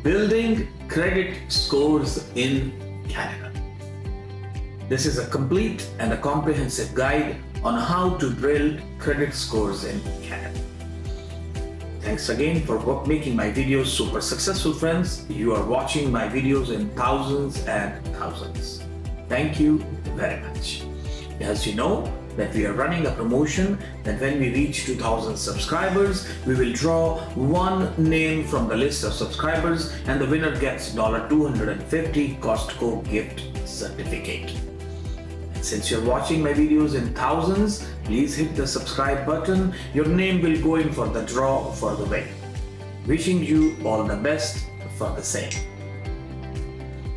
Building credit scores in Canada. This is a complete and a comprehensive guide on how to build credit scores in Canada. Thanks again for making my videos super successful, friends. You are watching my videos in thousands and thousands. Thank you very much. As you know, that we are running a promotion that when we reach 2,000 subscribers, we will draw one name from the list of subscribers and the winner gets $250 Costco gift certificate. And since you're watching my videos in thousands, please hit the subscribe button. Your name will go in for the draw for the win. Wishing you all the best for the same.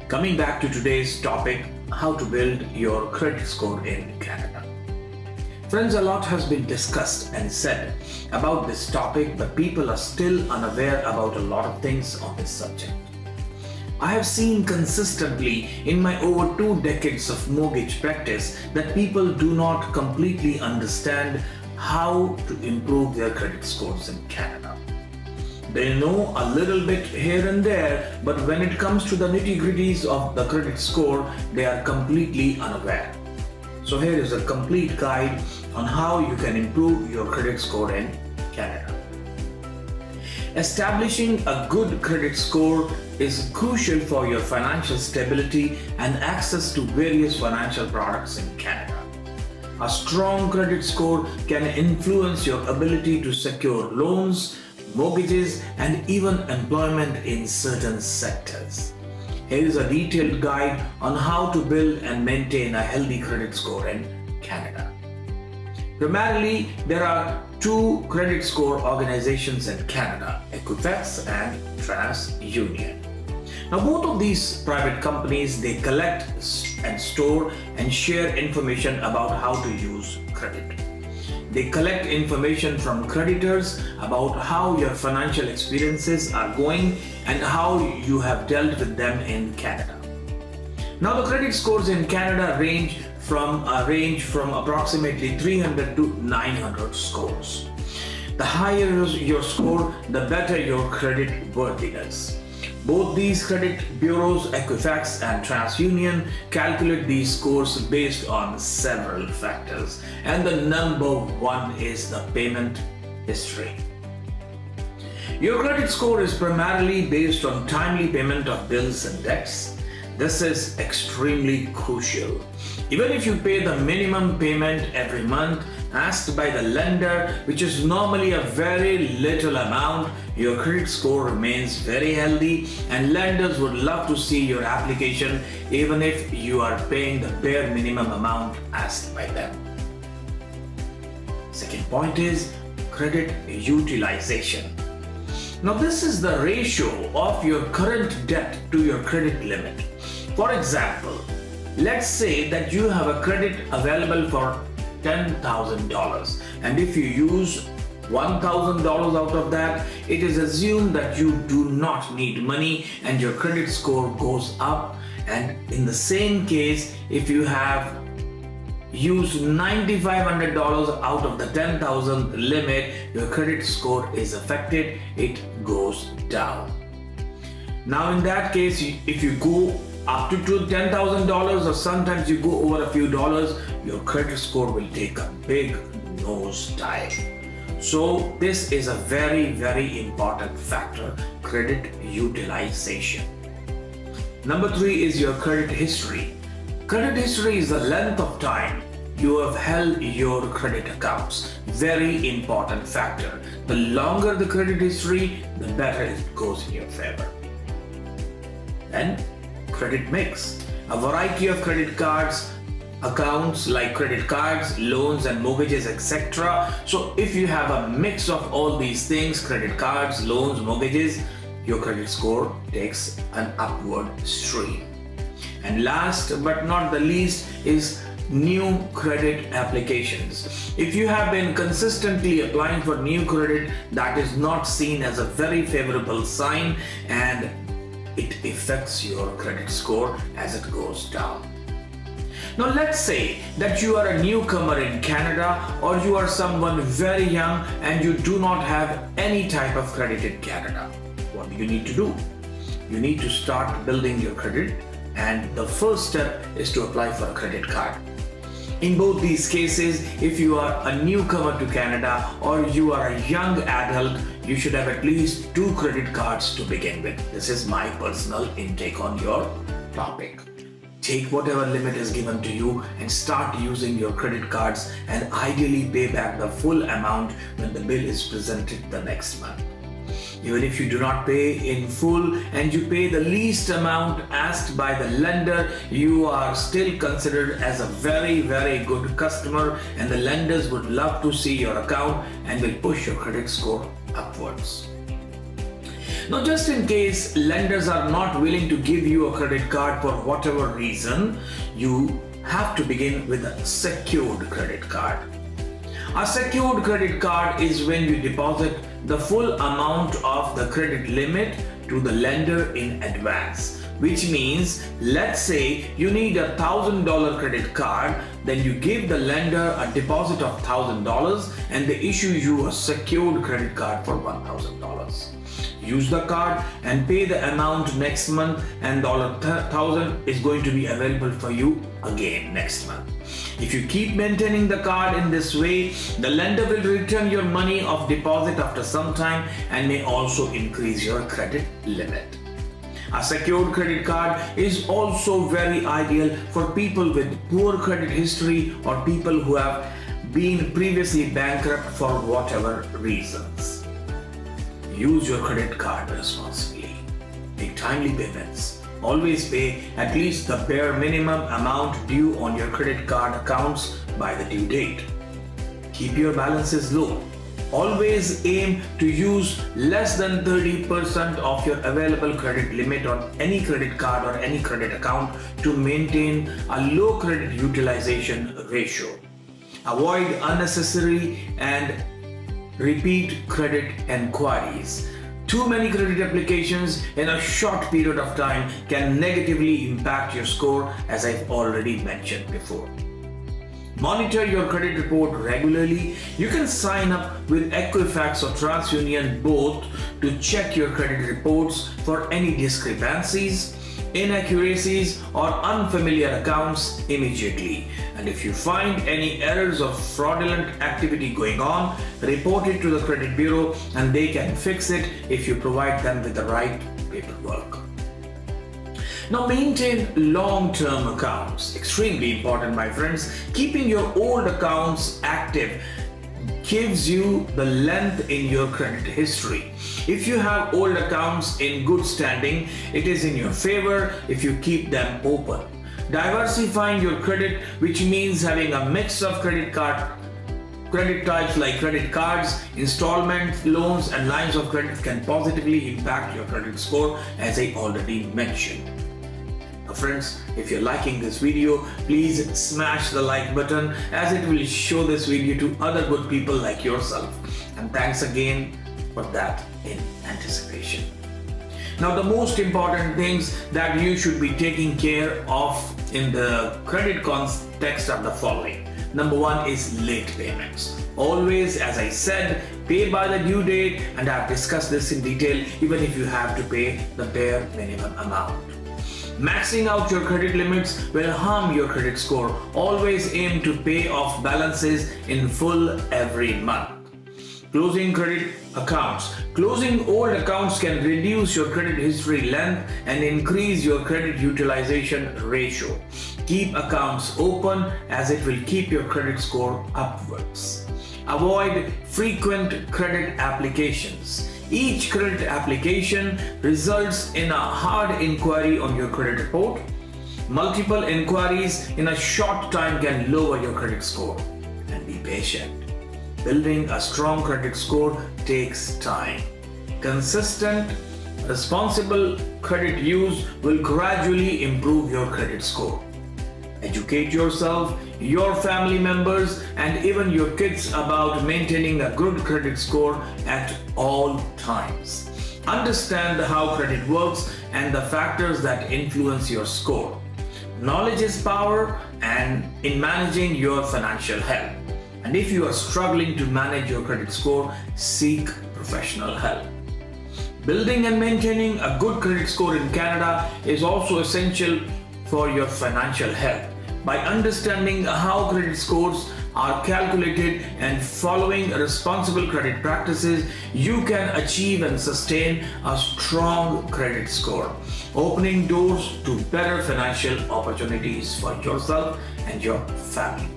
Coming back to today's topic, how to build your credit score in Canada. Friends, a lot has been discussed and said about this topic, but people are still unaware about a lot of things on this subject. I have seen consistently in my over 2 decades of mortgage practice that people do not completely understand how to improve their credit scores in Canada. They know a little bit here and there, but when it comes to the nitty-gritties of the credit score, they are completely unaware. So here is a complete guide on how you can improve your credit score in Canada. Establishing a good credit score is crucial for your financial stability and access to various financial products in Canada. A strong credit score can influence your ability to secure loans, mortgages, and even employment in certain sectors. Here is a detailed guide on how to build and maintain a healthy credit score in Canada. Primarily, there are 2 credit score organizations in Canada, Equifax and TransUnion. Now, both of these private companies, they collect and store and share information about how to use credit. They collect information from creditors about how your financial experiences are going and how you have dealt with them in Canada. Now, the credit scores in Canada range from approximately 300 to 900 scores. The higher your score, the better your credit worthiness. Both these credit bureaus, Equifax and TransUnion, calculate these scores based on several factors, and the number 1 is the payment history. Your credit score is primarily based on timely payment of bills and debts. This is extremely crucial. Even if you pay the minimum payment every month asked by the lender, which is normally a very little amount, your credit score remains very healthy and lenders would love to see your application even if you are paying the bare minimum amount asked by them. Second point is credit utilization. Now, this is the ratio of your current debt to your credit limit. For example, let's say that you have a credit available for $10,000, and if you use $1,000 out of that, it is assumed that you do not need money and your credit score goes up. And in the same case, if you have used $9,500 out of the $10,000 limit, your credit score is affected, it goes down. Now, in that case, if you go up to $10,000 or sometimes you go over a few dollars, your credit score will take a big nosedive. So this is a very, very important factor, credit utilization. Number 3 is your credit history. Credit history is the length of time you have held your credit accounts. Very important factor. The longer the credit history, the better it goes in your favor. Then, credit mix. A variety of credit cards, accounts like credit cards, loans and mortgages, etc. So if you have a mix of all these things, credit cards, loans, mortgages, your credit score takes an upward stream. And last but not the least is new credit applications. If you have been consistently applying for new credit, that is not seen as a very favorable sign and it affects your credit score as it goes down. Now let's say that you are a newcomer in Canada or you are someone very young and you do not have any type of credit in Canada. What do you need to do? you need to start building your credit, and the first step is to apply for a credit card. In both these cases, if you are a newcomer to Canada or you are a young adult, you should have at least 2 credit cards to begin with. This is my personal intake on your topic. Take whatever limit is given to you and start using your credit cards, and ideally pay back the full amount when the bill is presented the next month. Even if you do not pay in full and you pay the least amount asked by the lender, you are still considered as a very, very good customer, and the lenders would love to see your account and will push your credit score upwards. Now, just in case lenders are not willing to give you a credit card for whatever reason, you have to begin with a secured credit card. A secured credit card is when you deposit the full amount of the credit limit to the lender in advance, which means, let's say you need a $1,000 credit card, then you give the lender a deposit of $1,000 and they issue you a secured credit card for $1,000. Use the card and pay the amount next month, and $1,000 is going to be available for you again next month. If you keep maintaining the card in this way, the lender will return your money of deposit after some time and may also increase your credit limit. A secured credit card is also very ideal for people with poor credit history or people who have been previously bankrupt for whatever reasons. Use your credit card responsibly. Make timely payments. Always pay at least the bare minimum amount due on your credit card accounts by the due date. Keep your balances low. Always aim to use less than 30% of your available credit limit on any credit card or any credit account to maintain a low credit utilization ratio. Avoid unnecessary and repeat credit enquiries. Too many credit applications in a short period of time can negatively impact your score, as I've already mentioned before. Monitor your credit report regularly. You can sign up with Equifax or TransUnion both to check your credit reports for any discrepancies, inaccuracies, or unfamiliar accounts immediately. And if you find any errors or fraudulent activity going on, report it to the credit bureau and they can fix it if you provide them with the right paperwork. Now, maintain long-term accounts. Extremely important, my friends. Keeping your old accounts active gives you the length in your credit history. If you have old accounts in good standing, it is in your favor if you keep them open. Diversifying your credit, which means having a mix of credit types like credit cards, installment loans, and lines of credit can positively impact your credit score, as I already mentioned. Now friends, if you're liking this video, please smash the like button, as it will show this video to other good people like yourself. And thanks again for that in anticipation. Now, the most important things that you should be taking care of in the credit context are the following. Number 1 is late payments. Always, as I said, pay by the due date, and I've discussed this in detail, even if you have to pay the bare minimum amount. Maxing out your credit limits will harm your credit score. Always aim to pay off balances in full every month. Closing credit accounts. Closing old accounts can reduce your credit history length and increase your credit utilization ratio. Keep accounts open, as it will keep your credit score upwards. Avoid frequent credit applications. Each credit application results in a hard inquiry on your credit report. Multiple inquiries in a short time can lower your credit score. And be patient. Building a strong credit score takes time. Consistent, responsible credit use will gradually improve your credit score. Educate yourself, your family members, and even your kids about maintaining a good credit score at all times. Understand how credit works and the factors that influence your score. Knowledge is power, and in managing your financial health. And if you are struggling to manage your credit score, seek professional help. Building and maintaining a good credit score in Canada is also essential for your financial health. By understanding how credit scores are calculated and following responsible credit practices, you can achieve and sustain a strong credit score, opening doors to better financial opportunities for yourself and your family.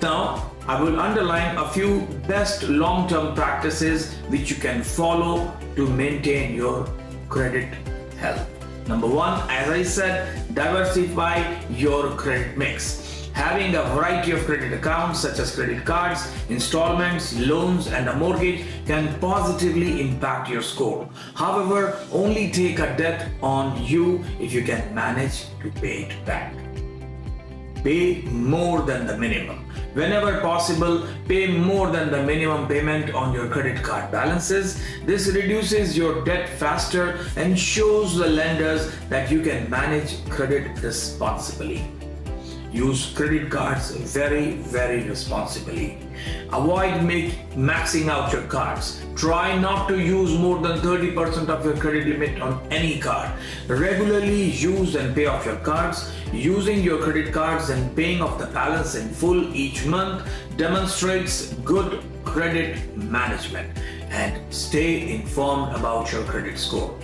Now, I will underline a few best long-term practices which you can follow to maintain your credit health. Number one, as I said, diversify your credit mix. Having a variety of credit accounts such as credit cards, installments, loans, and a mortgage can positively impact your score. However, only take a debt on you if you can manage to pay it back. Pay more than the minimum. Whenever possible, pay more than the minimum payment on your credit card balances. This reduces your debt faster and shows the lenders that you can manage credit responsibly. Use credit cards very responsibly. Avoid maxing out your cards. Try not to use more than 30% of your credit limit on any card. Regularly use and pay off your cards. Using your credit cards and paying off the balance in full each month demonstrates good credit management. And stay informed about your credit score.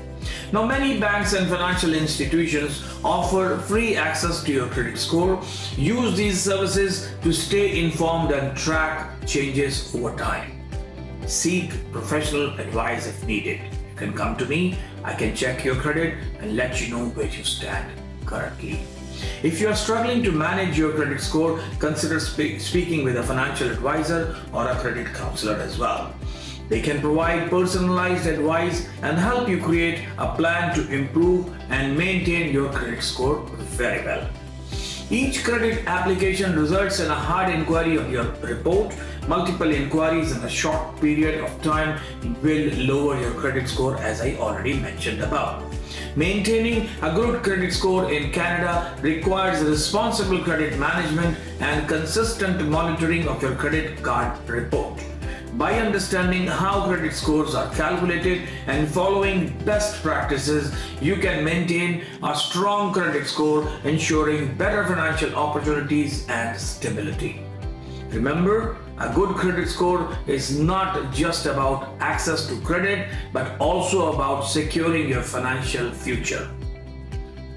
Now, many banks and financial institutions offer free access to your credit score. Use these services to stay informed and track changes over time. Seek professional advice if needed. You can come to me, I can check your credit and let you know where you stand currently. If you are struggling to manage your credit score, consider speaking with a financial advisor or a credit counselor as well. They can provide personalized advice and help you create a plan to improve and maintain your credit score very well. Each credit application results in a hard inquiry of your report. Multiple inquiries in a short period of time will lower your credit score, as I already mentioned above. Maintaining a good credit score in Canada requires responsible credit management and consistent monitoring of your credit card report. By understanding how credit scores are calculated and following best practices, you can maintain a strong credit score, ensuring better financial opportunities and stability. Remember, a good credit score is not just about access to credit, but also about securing your financial future.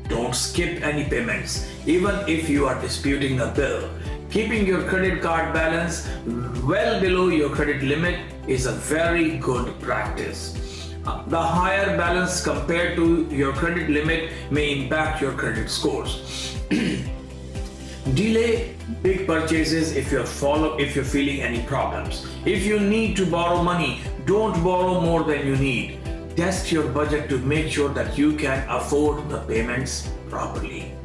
Don't skip any payments, even if you are disputing a bill. Keeping your credit card balance well below your credit limit is a very good practice. The higher balance compared to your credit limit may impact your credit scores. Delay big purchases if you're feeling any problems. If you need to borrow money, don't borrow more than you need. Test your budget to make sure that you can afford the payments properly.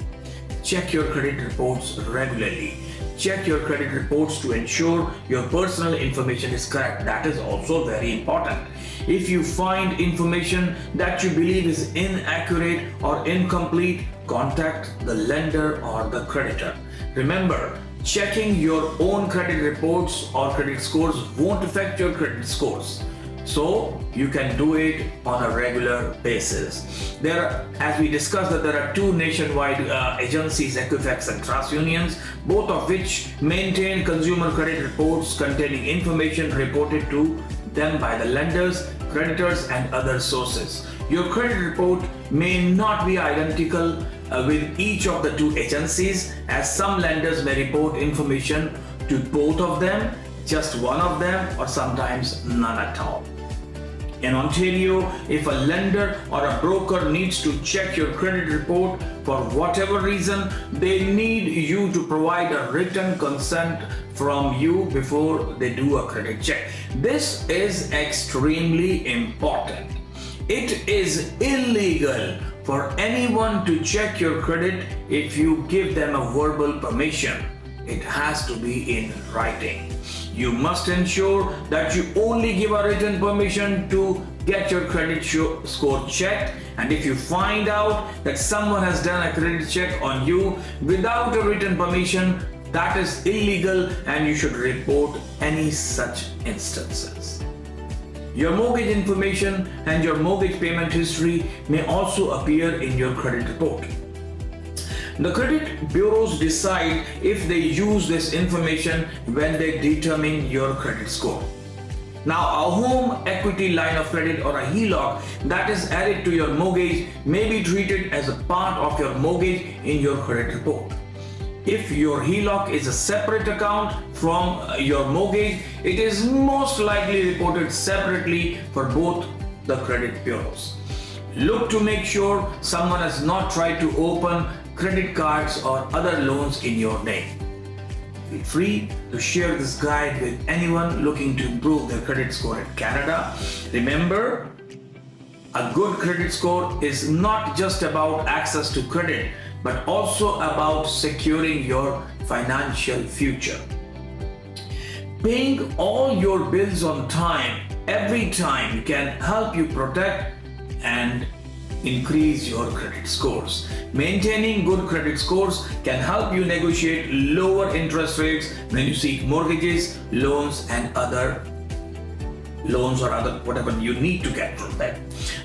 Check your credit reports regularly. Check your credit reports to ensure your personal information is correct. That is also very important. If you find information that you believe is inaccurate or incomplete, contact the lender or the creditor. Remember, checking your own credit reports or credit scores won't affect your credit scores. So you can do it on a regular basis. As we discussed, that there are two nationwide agencies, Equifax and TransUnions, both of which maintain consumer credit reports containing information reported to them by the lenders, creditors, and other sources. Your credit report may not be identical with each of the two agencies, as some lenders may report information to both of them, just one of them, or sometimes none at all. In Ontario, if a lender or a broker needs to check your credit report for whatever reason, they need you to provide a written consent from you before they do a credit check. This is extremely important. It is illegal for anyone to check your credit if you give them a verbal permission. It has to be in writing. You must ensure that you only give a written permission to get your credit score checked, and if you find out that someone has done a credit check on you without a written permission, that is illegal and you should report any such instances. Your mortgage information and your mortgage payment history may also appear in your credit report. The credit bureaus decide if they use this information when they determine your credit score. Now, a home equity line of credit or a HELOC that is added to your mortgage may be treated as a part of your mortgage in your credit report. If your HELOC is a separate account from your mortgage, it is most likely reported separately for both the credit bureaus. Look to make sure someone has not tried to open credit cards or other loans in your name. Feel free to share this guide with anyone looking to improve their credit score in Canada. Remember, a good credit score is not just about access to credit, but also about securing your financial future. Paying all your bills on time, every time, can help you protect and increase your credit scores. Maintaining good credit scores can help you negotiate lower interest rates when you seek mortgages, loans or other whatever you need to get from them.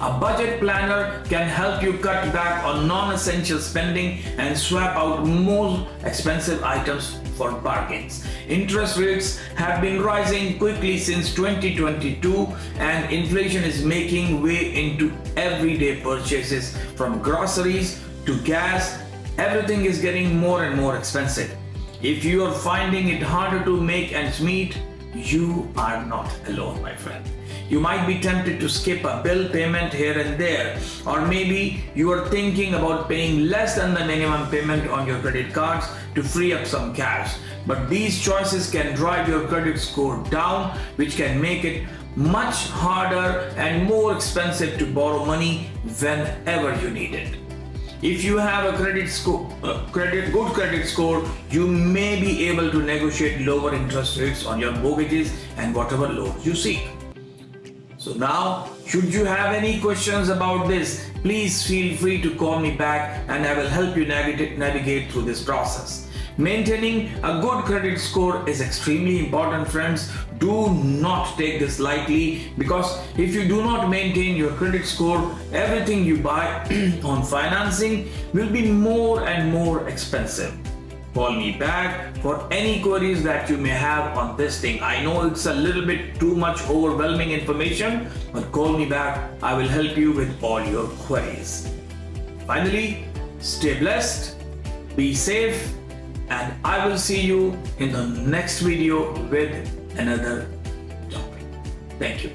A budget planner can help you cut back on non-essential spending and swap out more expensive items for bargains. Interest rates have been rising quickly since 2022, and inflation is making way into everyday purchases from groceries to gas. Everything is getting more and more expensive. If you are finding it harder to make ends meet, you are not alone, my friend. You might be tempted to skip a bill payment here and there, or maybe you are thinking about paying less than the minimum payment on your credit cards to free up some cash. But these choices can drive your credit score down, which can make it much harder and more expensive to borrow money whenever you need it. If you have a good credit score, you may be able to negotiate lower interest rates on your mortgages and whatever loans you seek. So now, should you have any questions about this, please feel free to call me back and I will help you navigate through this process. Maintaining a good credit score is extremely important, friends. Do not take this lightly, because if you do not maintain your credit score, everything you buy on financing will be more and more expensive. Call me back for any queries that you may have on this thing. I know it's a little bit too much overwhelming information, but call me back. I will help you with all your queries. Finally, stay blessed, be safe, and I will see you in the next video with another topic. Thank you.